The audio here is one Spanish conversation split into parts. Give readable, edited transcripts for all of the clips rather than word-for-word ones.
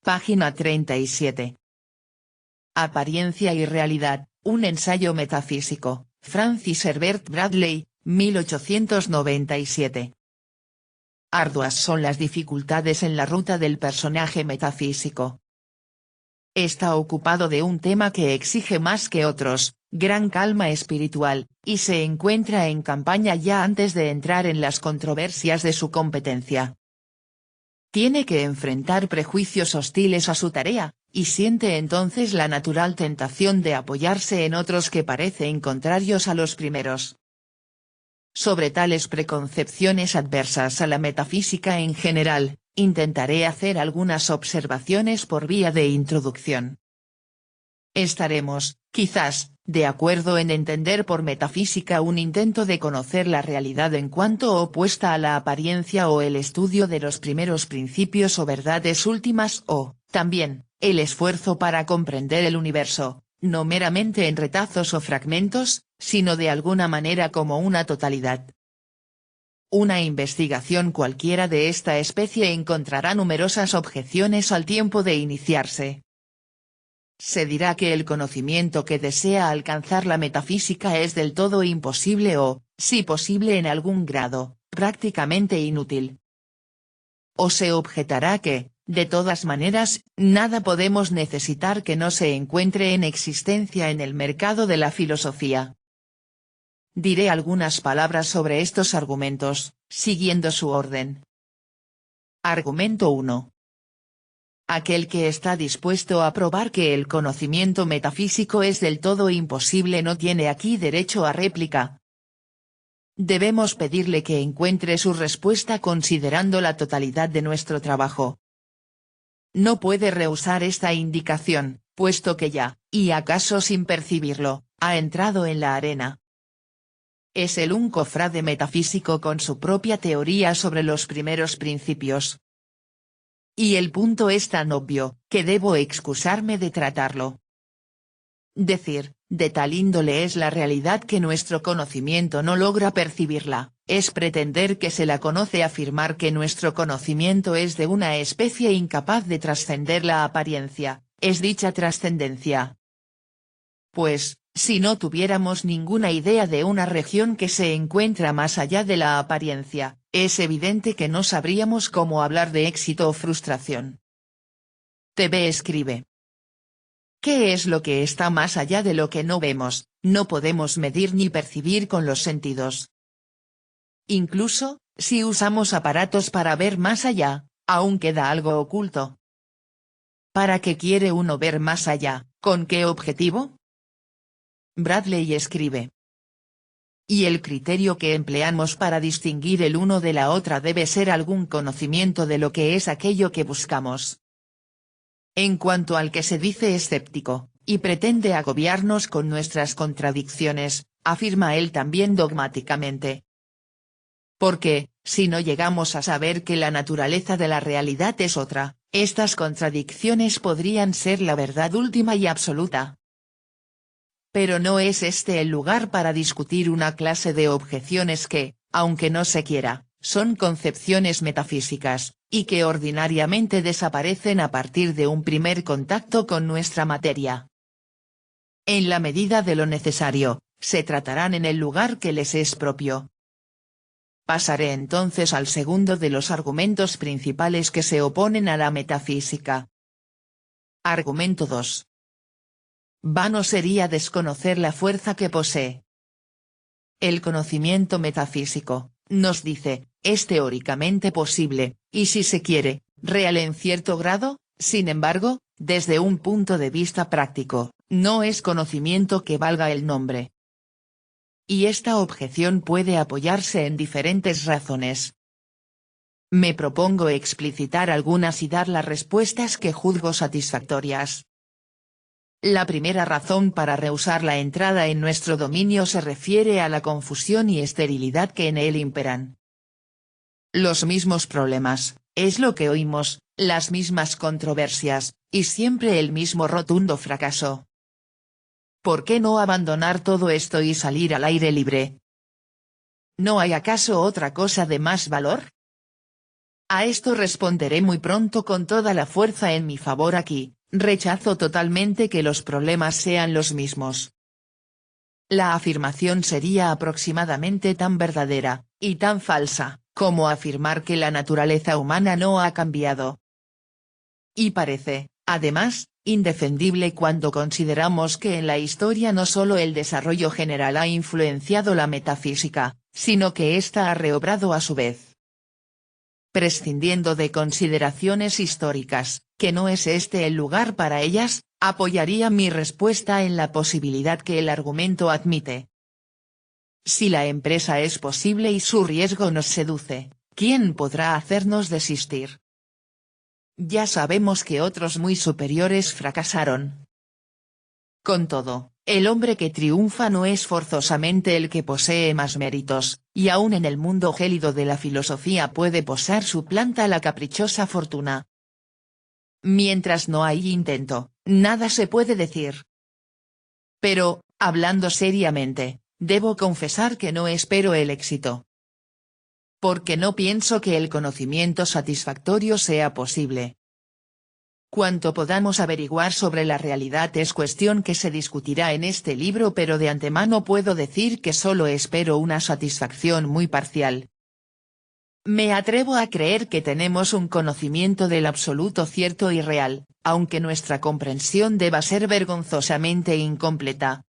Página 37. Apariencia y realidad, un ensayo metafísico, Francis Herbert Bradley, 1897. Arduas son las dificultades en la ruta del personaje metafísico. Está ocupado de un tema que exige más que otros, gran calma espiritual, y se encuentra en campaña ya antes de entrar en las controversias de su competencia. Tiene que enfrentar prejuicios hostiles a su tarea, y siente entonces la natural tentación de apoyarse en otros que parecen contrarios a los primeros. Sobre tales preconcepciones adversas a la metafísica en general, intentaré hacer algunas observaciones por vía de introducción. Estaremos, quizás, de acuerdo en entender por metafísica un intento de conocer la realidad en cuanto opuesta a la apariencia o el estudio de los primeros principios o verdades últimas o, también, el esfuerzo para comprender el universo, no meramente en retazos o fragmentos, sino de alguna manera como una totalidad. Una investigación cualquiera de esta especie encontrará numerosas objeciones al tiempo de iniciarse. Se dirá que el conocimiento que desea alcanzar la metafísica es del todo imposible o, si posible en algún grado, prácticamente inútil. O se objetará que, de todas maneras, nada podemos necesitar que no se encuentre en existencia en el mercado de la filosofía. Diré algunas palabras sobre estos argumentos, siguiendo su orden. Argumento 1. Aquel que está dispuesto a probar que el conocimiento metafísico es del todo imposible no tiene aquí derecho a réplica. Debemos pedirle que encuentre su respuesta considerando la totalidad de nuestro trabajo. No puede rehusar esta indicación, puesto que ya, y acaso sin percibirlo, ha entrado en la arena. Es él un cofrade metafísico con su propia teoría sobre los primeros principios. Y el punto es tan obvio, que debo excusarme de tratarlo. Decir, de tal índole es la realidad que nuestro conocimiento no logra percibirla, es pretender que se la conoce. Afirmar que nuestro conocimiento es de una especie incapaz de trascender la apariencia, es dicha trascendencia. Pues, si no tuviéramos ninguna idea de una región que se encuentra más allá de la apariencia, es evidente que no sabríamos cómo hablar de éxito o frustración. TV escribe. ¿Qué es lo que está más allá de lo que no vemos, no podemos medir ni percibir con los sentidos? Incluso, si usamos aparatos para ver más allá, aún queda algo oculto. ¿Para qué quiere uno ver más allá? ¿Con qué objetivo? Bradley escribe. Y el criterio que empleamos para distinguir el uno de la otra debe ser algún conocimiento de lo que es aquello que buscamos. En cuanto al que se dice escéptico, y pretende agobiarnos con nuestras contradicciones, afirma él también dogmáticamente. Porque, si no llegamos a saber que la naturaleza de la realidad es otra, estas contradicciones podrían ser la verdad última y absoluta. Pero no es este el lugar para discutir una clase de objeciones que, aunque no se quiera, son concepciones metafísicas, y que ordinariamente desaparecen a partir de un primer contacto con nuestra materia. En la medida de lo necesario, se tratarán en el lugar que les es propio. Pasaré entonces al segundo de los argumentos principales que se oponen a la metafísica. Argumento 2. Vano sería desconocer la fuerza que posee. El conocimiento metafísico, nos dice, es teóricamente posible, y si se quiere, real en cierto grado. Sin embargo, desde un punto de vista práctico, no es conocimiento que valga el nombre. Y esta objeción puede apoyarse en diferentes razones. Me propongo explicitar algunas y dar las respuestas que juzgo satisfactorias. La primera razón para rehusar la entrada en nuestro dominio se refiere a la confusión y esterilidad que en él imperan. Los mismos problemas, es lo que oímos, las mismas controversias, y siempre el mismo rotundo fracaso. ¿Por qué no abandonar todo esto y salir al aire libre? ¿No hay acaso otra cosa de más valor? A esto responderé muy pronto con toda la fuerza en mi favor aquí, rechazo totalmente que los problemas sean los mismos. La afirmación sería aproximadamente tan verdadera, y tan falsa, como afirmar que la naturaleza humana no ha cambiado. Y parece, además, indefendible cuando consideramos que en la historia no solo el desarrollo general ha influenciado la metafísica, sino que ésta ha reobrado a su vez. Prescindiendo de consideraciones históricas, que no es este el lugar para ellas, apoyaría mi respuesta en la posibilidad que el argumento admite. Si la empresa es posible y su riesgo nos seduce, ¿quién podrá hacernos desistir? Ya sabemos que otros muy superiores fracasaron. Con todo, el hombre que triunfa no es forzosamente el que posee más méritos, y aún en el mundo gélido de la filosofía puede posar su planta la caprichosa fortuna. Mientras no hay intento, nada se puede decir. Pero, hablando seriamente, debo confesar que no espero el éxito. Porque no pienso que el conocimiento satisfactorio sea posible. Cuanto podamos averiguar sobre la realidad es cuestión que se discutirá en este libro, pero de antemano puedo decir que solo espero una satisfacción muy parcial. Me atrevo a creer que tenemos un conocimiento del absoluto cierto y real, aunque nuestra comprensión deba ser vergonzosamente incompleta.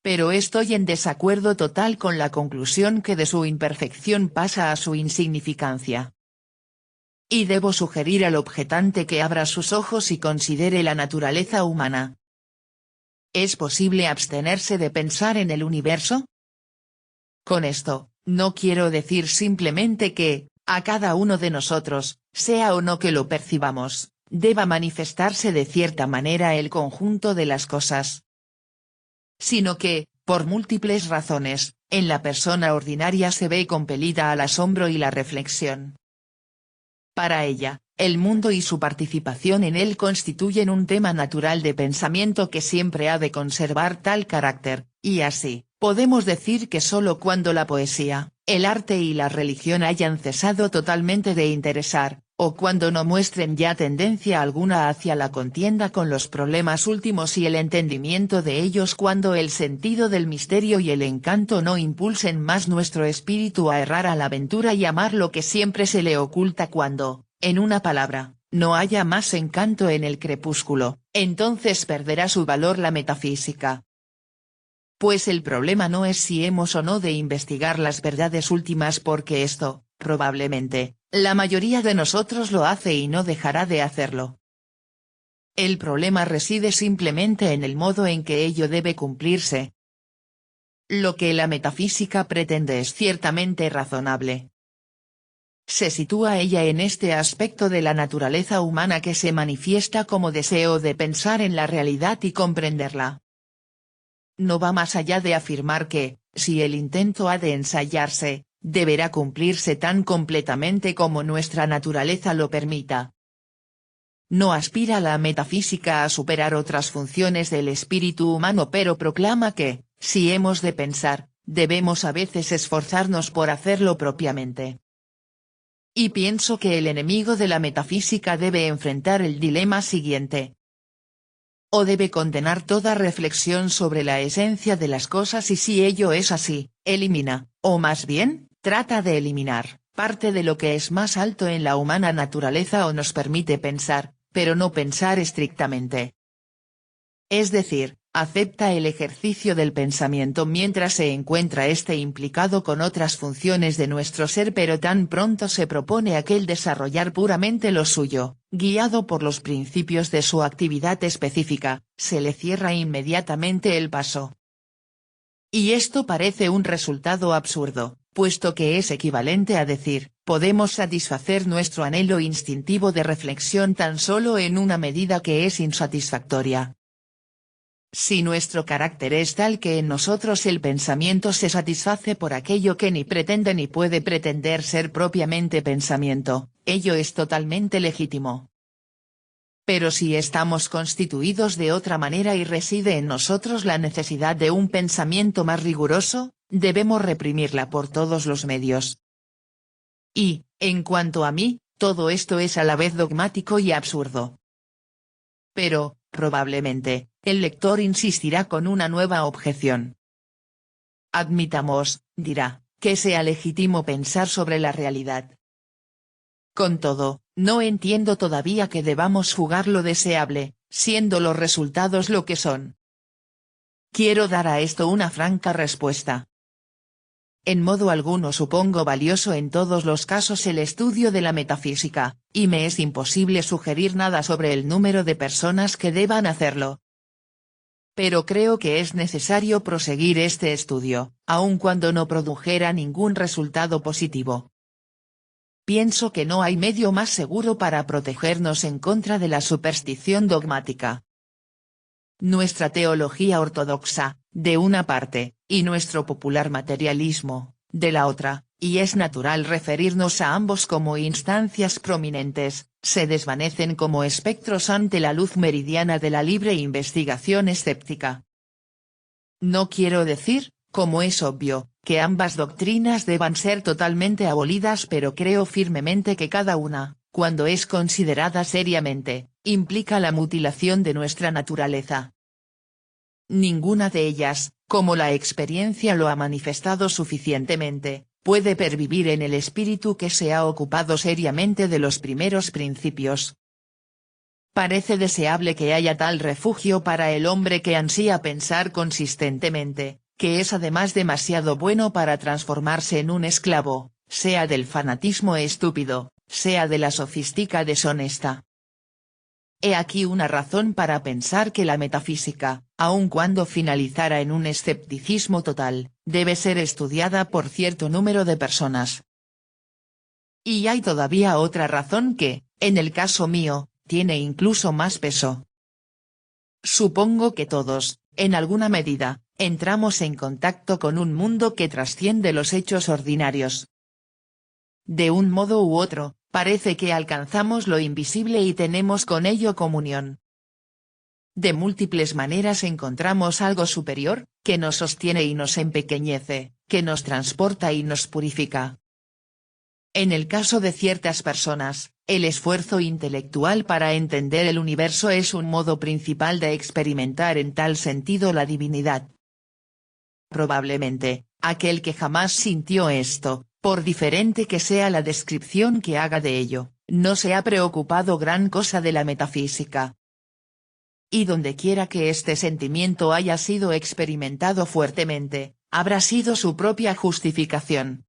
Pero estoy en desacuerdo total con la conclusión que de su imperfección pasa a su insignificancia. Y debo sugerir al objetante que abra sus ojos y considere la naturaleza humana. ¿Es posible abstenerse de pensar en el universo? Con esto, no quiero decir simplemente que, a cada uno de nosotros, sea o no que lo percibamos, deba manifestarse de cierta manera el conjunto de las cosas. Sino que, por múltiples razones, en la persona ordinaria se ve compelida al asombro y la reflexión. Para ella, el mundo y su participación en él constituyen un tema natural de pensamiento que siempre ha de conservar tal carácter, y así, podemos decir que solo cuando la poesía, el arte y la religión hayan cesado totalmente de interesar, o cuando no muestren ya tendencia alguna hacia la contienda con los problemas últimos y el entendimiento de ellos, cuando el sentido del misterio y el encanto no impulsen más nuestro espíritu a errar a la aventura y amar lo que siempre se le oculta, cuando, en una palabra, no haya más encanto en el crepúsculo, entonces perderá su valor la metafísica. Pues el problema no es si hemos o no de investigar las verdades últimas, porque esto, probablemente, la mayoría de nosotros lo hace y no dejará de hacerlo. El problema reside simplemente en el modo en que ello debe cumplirse. Lo que la metafísica pretende es ciertamente razonable. Se sitúa ella en este aspecto de la naturaleza humana que se manifiesta como deseo de pensar en la realidad y comprenderla. No va más allá de afirmar que, si el intento ha de ensayarse, deberá cumplirse tan completamente como nuestra naturaleza lo permita. No aspira la metafísica a superar otras funciones del espíritu humano, pero proclama que, si hemos de pensar, debemos a veces esforzarnos por hacerlo propiamente. Y pienso que el enemigo de la metafísica debe enfrentar el dilema siguiente. O debe condenar toda reflexión sobre la esencia de las cosas, y si ello es así, elimina, o más bien, trata de eliminar, parte de lo que es más alto en la humana naturaleza o nos permite pensar, pero no pensar estrictamente. Es decir, acepta el ejercicio del pensamiento mientras se encuentra éste implicado con otras funciones de nuestro ser, pero tan pronto se propone aquel desarrollar puramente lo suyo, guiado por los principios de su actividad específica, se le cierra inmediatamente el paso. Y esto parece un resultado absurdo, puesto que es equivalente a decir, podemos satisfacer nuestro anhelo instintivo de reflexión tan solo en una medida que es insatisfactoria. Si nuestro carácter es tal que en nosotros el pensamiento se satisface por aquello que ni pretende ni puede pretender ser propiamente pensamiento, ello es totalmente legítimo. Pero si estamos constituidos de otra manera y reside en nosotros la necesidad de un pensamiento más riguroso, debemos reprimirla por todos los medios. Y, En cuanto a mí, todo esto es a la vez dogmático y absurdo. Pero, probablemente, el lector insistirá con una nueva objeción. Admitamos, dirá, que sea legítimo pensar sobre la realidad. Con todo, no entiendo todavía que debamos juzgar lo deseable, siendo los resultados lo que son. Quiero dar a esto una franca respuesta. En modo alguno supongo valioso en todos los casos el estudio de la metafísica, y me es imposible sugerir nada sobre el número de personas que deban hacerlo. Pero creo que es necesario proseguir este estudio, aun cuando no produjera ningún resultado positivo. Pienso que no hay medio más seguro para protegernos en contra de la superstición dogmática. Nuestra teología ortodoxa, de una parte, y nuestro popular materialismo, de la otra, y es natural referirnos a ambos como instancias prominentes, se desvanecen como espectros ante la luz meridiana de la libre investigación escéptica. No quiero decir, como es obvio, que ambas doctrinas deban ser totalmente abolidas, pero creo firmemente que cada una, cuando es considerada seriamente, implica la mutilación de nuestra naturaleza. Ninguna de ellas, como la experiencia lo ha manifestado suficientemente, puede pervivir en el espíritu que se ha ocupado seriamente de los primeros principios. Parece deseable que haya tal refugio para el hombre que ansía pensar consistentemente, que es además demasiado bueno para transformarse en un esclavo, sea del fanatismo estúpido, sea de la sofística deshonesta. He aquí una razón para pensar que la metafísica, aun cuando finalizara en un escepticismo total, debe ser estudiada por cierto número de personas. Y hay todavía otra razón que, en el caso mío, tiene incluso más peso. Supongo que todos, en alguna medida, entramos en contacto con un mundo que trasciende los hechos ordinarios. De un modo u otro, parece que alcanzamos lo invisible y tenemos con ello comunión. De múltiples maneras encontramos algo superior, que nos sostiene y nos empequeñece, que nos transporta y nos purifica. En el caso de ciertas personas, el esfuerzo intelectual para entender el universo es un modo principal de experimentar en tal sentido la divinidad. Probablemente, aquel que jamás sintió esto, por diferente que sea la descripción que haga de ello, no se ha preocupado gran cosa de la metafísica. Y dondequiera que este sentimiento haya sido experimentado fuertemente, habrá sido su propia justificación.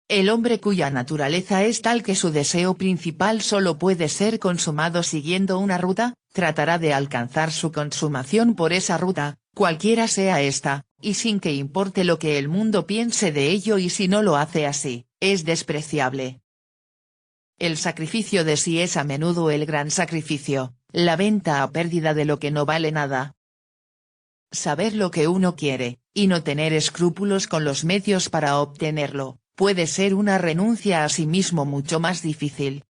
El hombre cuya naturaleza es tal que su deseo principal solo puede ser consumado siguiendo una ruta, tratará de alcanzar su consumación por esa ruta, cualquiera sea esta, y sin que importe lo que el mundo piense de ello, y si no lo hace así, es despreciable. El sacrificio de sí es a menudo el gran sacrificio, la venta a pérdida de lo que no vale nada. Saber lo que uno quiere, y no tener escrúpulos con los medios para obtenerlo, puede ser una renuncia a sí mismo mucho más difícil.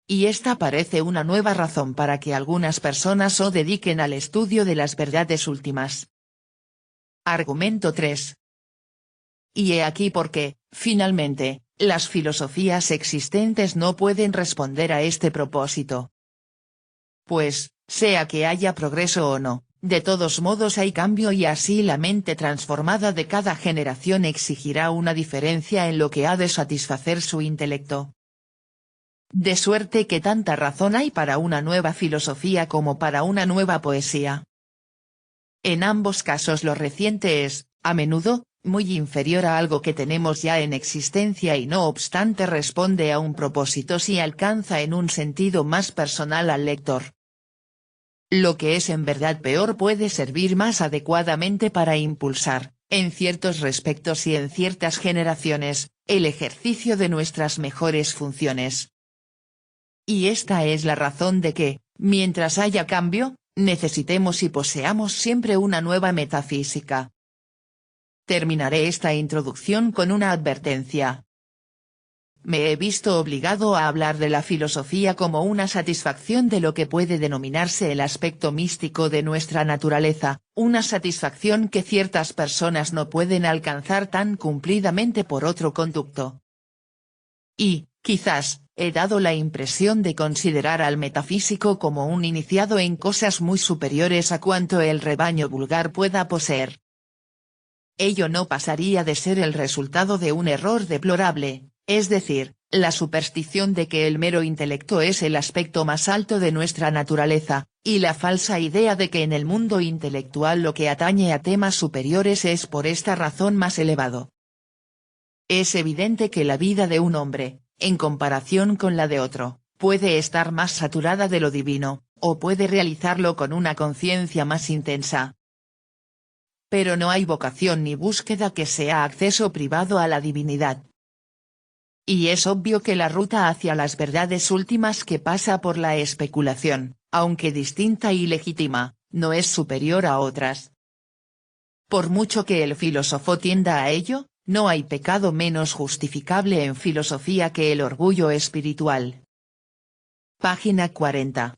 Y esta parece una nueva razón para que algunas personas se dediquen al estudio de las verdades últimas. Argumento 3. Y he aquí por qué, finalmente, las filosofías existentes no pueden responder a este propósito. Pues, sea que haya progreso o no, de todos modos hay cambio, y así la mente transformada de cada generación exigirá una diferencia en lo que ha de satisfacer su intelecto. De suerte que tanta razón hay para una nueva filosofía como para una nueva poesía. En ambos casos lo reciente es, a menudo, muy inferior a algo que tenemos ya en existencia, y no obstante responde a un propósito si alcanza en un sentido más personal al lector. Lo que es en verdad peor puede servir más adecuadamente para impulsar, en ciertos respectos y en ciertas generaciones, el ejercicio de nuestras mejores funciones. Y esta es la razón de que, mientras haya cambio, necesitemos y poseamos siempre una nueva metafísica. Terminaré esta introducción con una advertencia. Me he visto obligado a hablar de la filosofía como una satisfacción de lo que puede denominarse el aspecto místico de nuestra naturaleza, una satisfacción que ciertas personas no pueden alcanzar tan cumplidamente por otro conducto. Y, quizás, he dado la impresión de considerar al metafísico como un iniciado en cosas muy superiores a cuanto el rebaño vulgar pueda poseer. Ello no pasaría de ser el resultado de un error deplorable, es decir, la superstición de que el mero intelecto es el aspecto más alto de nuestra naturaleza, y la falsa idea de que en el mundo intelectual lo que atañe a temas superiores es por esta razón más elevado. Es evidente que la vida de un hombre, en comparación con la de otro, puede estar más saturada de lo divino, o puede realizarlo con una conciencia más intensa. Pero no hay vocación ni búsqueda que sea acceso privado a la divinidad. Y es obvio que la ruta hacia las verdades últimas que pasa por la especulación, aunque distinta y legítima, no es superior a otras. Por mucho que el filósofo tienda a ello, no hay pecado menos justificable en filosofía que el orgullo espiritual. Página 40.